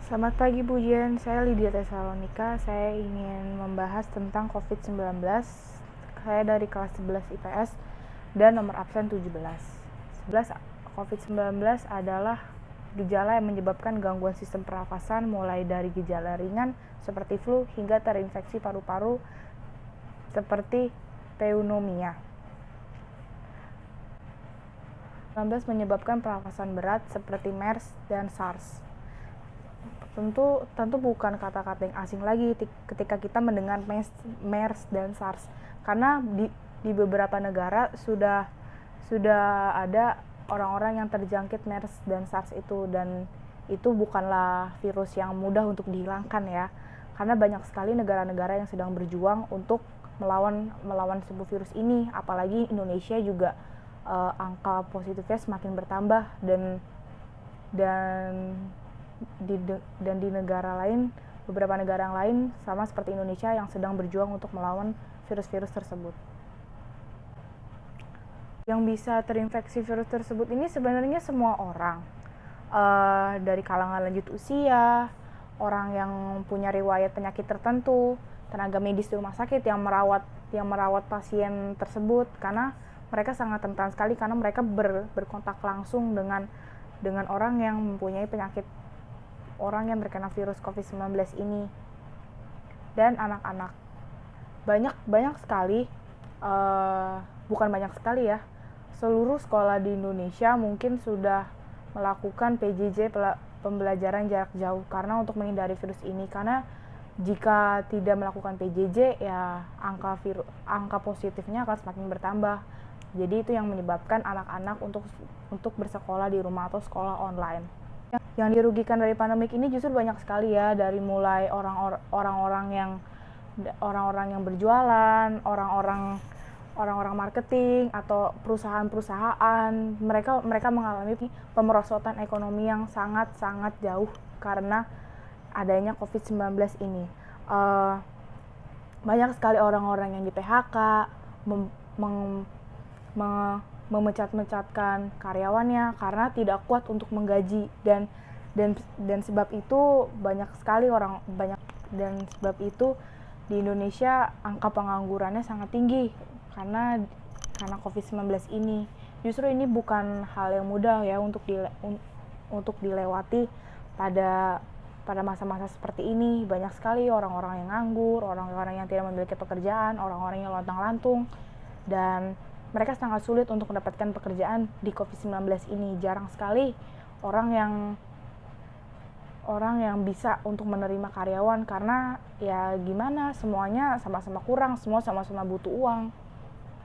Selamat pagi Bu Jen, saya Lydia Tesalonika. Saya ingin membahas tentang COVID-19. Saya dari kelas 11 IPS dan nomor absen 17. 11 COVID-19 adalah gejala yang menyebabkan gangguan sistem pernafasan mulai dari gejala ringan seperti flu hingga terinfeksi paru-paru seperti pneumonia. 19 menyebabkan pernafasan berat seperti MERS dan SARS. Tentu bukan kata-kata yang asing lagi ketika kita mendengar MERS dan SARS, karena di beberapa negara sudah ada orang-orang yang terjangkit MERS dan SARS itu, dan itu bukanlah virus yang mudah untuk dihilangkan ya, karena banyak sekali negara-negara yang sedang berjuang untuk melawan sebuah virus ini. Apalagi Indonesia juga angka positifnya semakin bertambah, dan di negara lain, beberapa negara yang lain sama seperti Indonesia yang sedang berjuang untuk melawan virus-virus tersebut. Yang bisa terinfeksi virus tersebut ini sebenarnya semua orang, dari kalangan lanjut usia, orang yang punya riwayat penyakit tertentu, tenaga medis di rumah sakit yang merawat pasien tersebut, karena mereka sangat rentan sekali karena mereka berkontak langsung dengan orang yang mempunyai penyakit, orang yang terkena virus COVID-19 ini. Dan anak-anak, banyak sekali, bukan banyak sekali ya, seluruh sekolah di Indonesia mungkin sudah melakukan PJJ, pembelajaran jarak jauh, karena untuk menghindari virus ini. Karena jika tidak melakukan PJJ ya angka positifnya akan semakin bertambah. Jadi itu yang menyebabkan anak-anak untuk bersekolah di rumah atau sekolah online. Yang dirugikan dari pandemik ini justru banyak sekali ya, dari mulai orang-orang yang berjualan, orang-orang marketing atau perusahaan-perusahaan, mereka mengalami pemerosotan ekonomi yang sangat jauh karena adanya COVID-19 ini. Banyak sekali orang-orang yang di PHK, memecat-mecatkan karyawannya karena tidak kuat untuk menggaji, dan sebab itu sebab itu di Indonesia angka penganggurannya sangat tinggi karena COVID-19 ini. Justru ini bukan hal yang mudah ya untuk dilewati pada masa-masa seperti ini. Banyak sekali orang-orang yang nganggur, orang-orang yang tidak memiliki pekerjaan, orang-orang yang lontang-lantung, dan mereka sangat sulit untuk mendapatkan pekerjaan di COVID-19 ini. Jarang sekali orang yang bisa untuk menerima karyawan, karena ya gimana, semuanya sama-sama kurang, semua sama-sama butuh uang,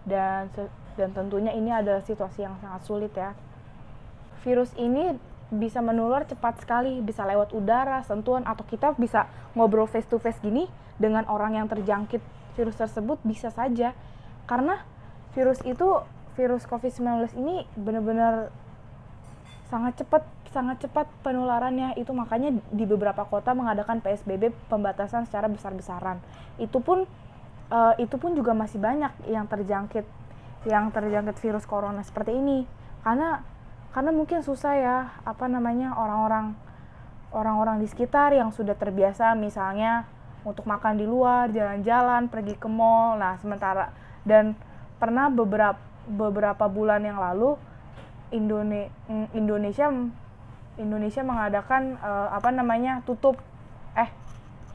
dan tentunya ini adalah situasi yang sangat sulit ya. Virus ini bisa menular cepat sekali, bisa lewat udara, sentuhan, atau kita bisa ngobrol face to face gini dengan orang yang terjangkit virus tersebut, bisa saja. Karena virus COVID-19 ini benar-benar sangat cepat penularannya. Itu makanya di beberapa kota mengadakan PSBB, pembatasan secara besar-besaran. Itu pun juga masih banyak yang terjangkit virus corona seperti ini. Karena mungkin susah ya, orang-orang di sekitar yang sudah terbiasa misalnya untuk makan di luar, jalan-jalan, pergi ke mall. Nah, dan pernah beberapa bulan yang lalu Indonesia mengadakan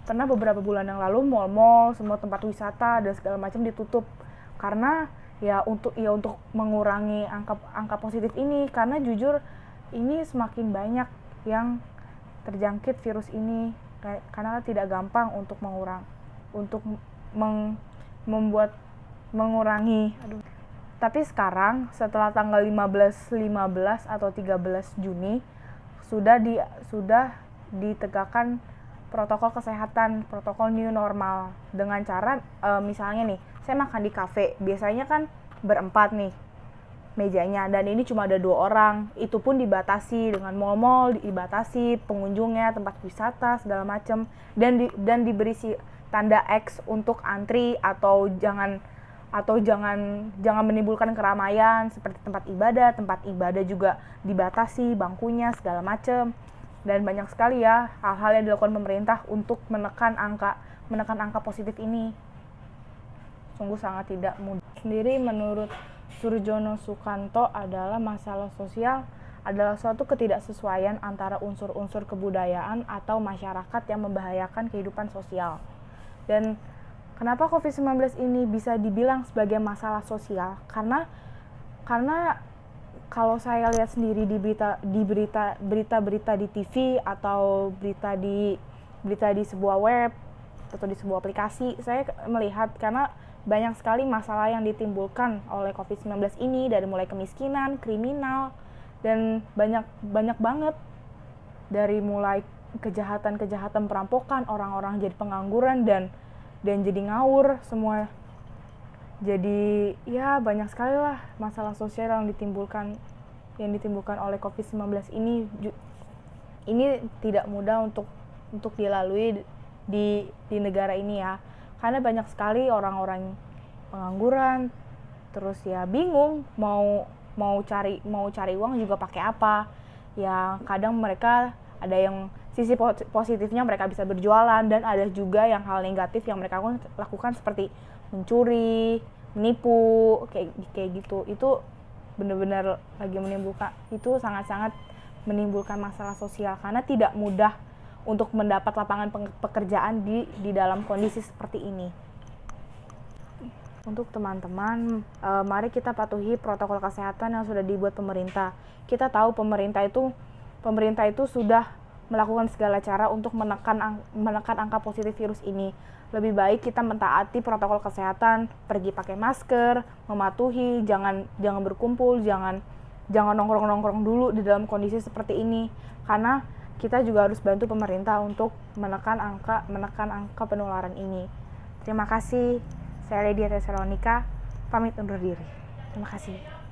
pernah beberapa bulan yang lalu mal-mal, semua tempat wisata dan segala macam ditutup karena untuk mengurangi angka positif ini. Karena jujur ini semakin banyak yang terjangkit virus ini, karena tidak gampang untuk mengurangi. Tapi sekarang setelah tanggal 15 atau 13 Juni sudah ditegakkan protokol kesehatan, protokol new normal, dengan cara misalnya nih, saya makan di kafe, biasanya kan berempat nih mejanya, dan ini cuma ada 2 orang. Itu pun dibatasi, dengan mal-mal dibatasi pengunjungnya, tempat wisata segala macam, dan diberi tanda X untuk antri atau jangan menimbulkan keramaian. Seperti tempat ibadah juga dibatasi bangkunya segala macam. Dan banyak sekali ya hal-hal yang dilakukan pemerintah untuk menekan angka positif ini. Sungguh sangat tidak mudah. Sendiri menurut Surjono Sukanto adalah masalah sosial adalah suatu ketidaksesuaian antara unsur-unsur kebudayaan atau masyarakat yang membahayakan kehidupan sosial. Dan kenapa COVID-19 ini bisa dibilang sebagai masalah sosial? Karena kalau saya lihat sendiri di berita-berita di TV atau berita di sebuah web atau di sebuah aplikasi, saya melihat karena banyak sekali masalah yang ditimbulkan oleh COVID-19 ini, dari mulai kemiskinan, kriminal, dan banyak banget, dari mulai kejahatan perampokan, orang-orang jadi pengangguran dan jadi ngawur semua. Jadi ya banyak sekali lah masalah sosial yang ditimbulkan oleh COVID-19 ini. Ini tidak mudah untuk dilalui di negara ini ya, karena banyak sekali orang-orang pengangguran, terus ya bingung mau cari uang juga pakai apa. Ya kadang mereka ada yang sisi positifnya mereka bisa berjualan, dan ada juga yang hal negatif yang mereka lakukan seperti mencuri, menipu, kayak gitu. Itu benar-benar lagi sangat-sangat menimbulkan masalah sosial, karena tidak mudah untuk mendapat lapangan pekerjaan di dalam kondisi seperti ini. Untuk teman-teman, mari kita patuhi protokol kesehatan yang sudah dibuat pemerintah. Kita tahu pemerintah itu sudah melakukan segala cara untuk menekan angka positif virus ini. Lebih baik kita mentaati protokol kesehatan, pergi pakai masker, mematuhi, jangan berkumpul, jangan nongkrong dulu di dalam kondisi seperti ini. Karena kita juga harus bantu pemerintah untuk menekan angka penularan ini. Terima kasih. Saya Lydia Tesalonika, pamit undur diri. Terima kasih.